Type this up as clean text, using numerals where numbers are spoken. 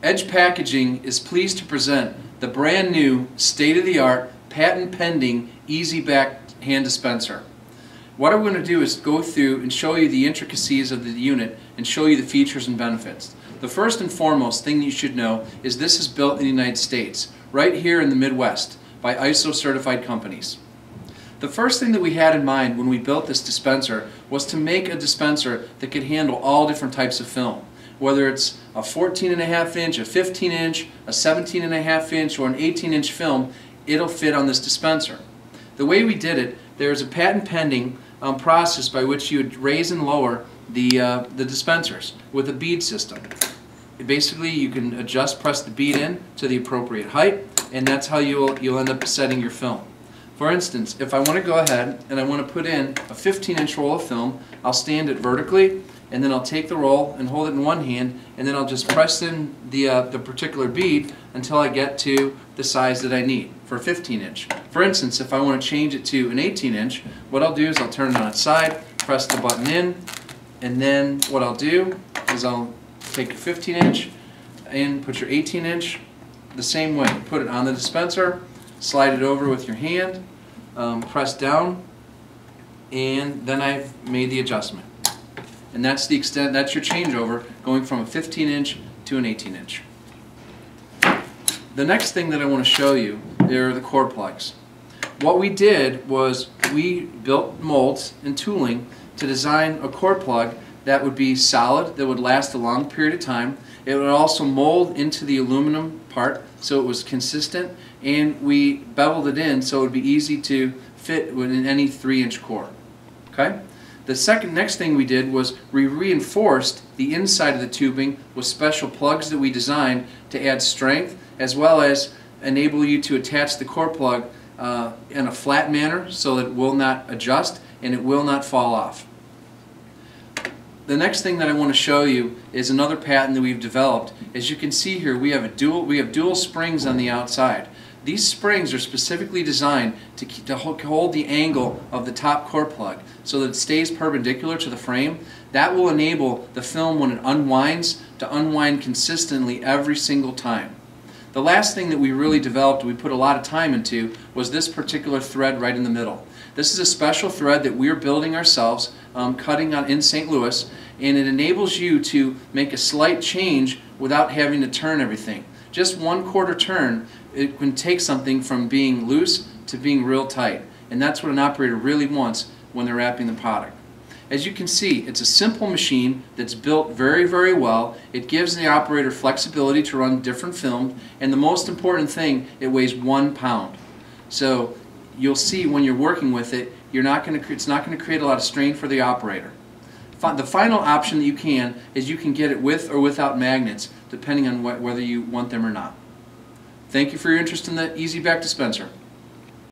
Edge Packaging is pleased to present the brand new, state-of-the-art, patent-pending EasyBack hand dispenser. What I'm going to do is go through and show you the intricacies of the unit and show you the features and benefits. The first and foremost thing that you should know is this is built in the United States, right here in the Midwest, by ISO certified companies. The first thing that we had in mind when we built this dispenser was to make a dispenser that could handle all different types of film. Whether it's a 14.5 inch, a 15 inch, a 17.5 inch, or an 18 inch film, it'll fit on this dispenser. The way we did it, there's a patent pending process by which you would raise and lower the dispensers with a bead system. Basically, you can press the bead in to the appropriate height, and that's how you'll end up setting your film. For instance, if I want to go ahead and I want to put in a 15-inch roll of film, I'll stand it vertically, and then I'll take the roll and hold it in one hand, and then I'll just press in the particular bead until I get to the size that I need for a 15-inch. For instance, if I want to change it to an 18-inch, what I'll do is I'll turn it on its side, press the button in, and then what I'll do is I'll take your 15-inch and put your 18-inch the same way. Put it on the dispenser, slide it over with your hand, press down, and then I've made the adjustment. And that's the extent, that's your changeover, going from a 15-inch to an 18-inch. The next thing that I want to show you are the core plugs. What we did was we built molds and tooling to design a core plug that would be solid, that would last a long period of time. It would also mold into the aluminum part so it was consistent, and we beveled it in so it would be easy to fit within any 3-inch core. Okay? The next thing we did was we reinforced the inside of the tubing with special plugs that we designed to add strength, as well as enable you to attach the core plug in a flat manner so that it will not adjust and it will not fall off. The next thing that I want to show you is another patent that we've developed. As you can see here, we have dual springs on the outside. These springs are specifically designed to hold the angle of the top core plug so that it stays perpendicular to the frame. That will enable the film, when it unwinds, to unwind consistently every single time. The last thing that we really developed, we put a lot of time into, was this particular thread right in the middle. This is a special thread that we're building ourselves, cutting in St. Louis, and it enables you to make a slight change without having to turn everything. Just 1/4 turn, it can take something from being loose to being real tight, and that's what an operator really wants when they're wrapping the product. As you can see, it's a simple machine that's built very, very well. It gives the operator flexibility to run different films, and the most important thing, it weighs 1 pound. So you'll see when you're working with it, it's not going to create a lot of strain for the operator. The final option that you can is you can get it with or without magnets, depending on whether you want them or not. Thank you for your interest in the EasyBack dispenser.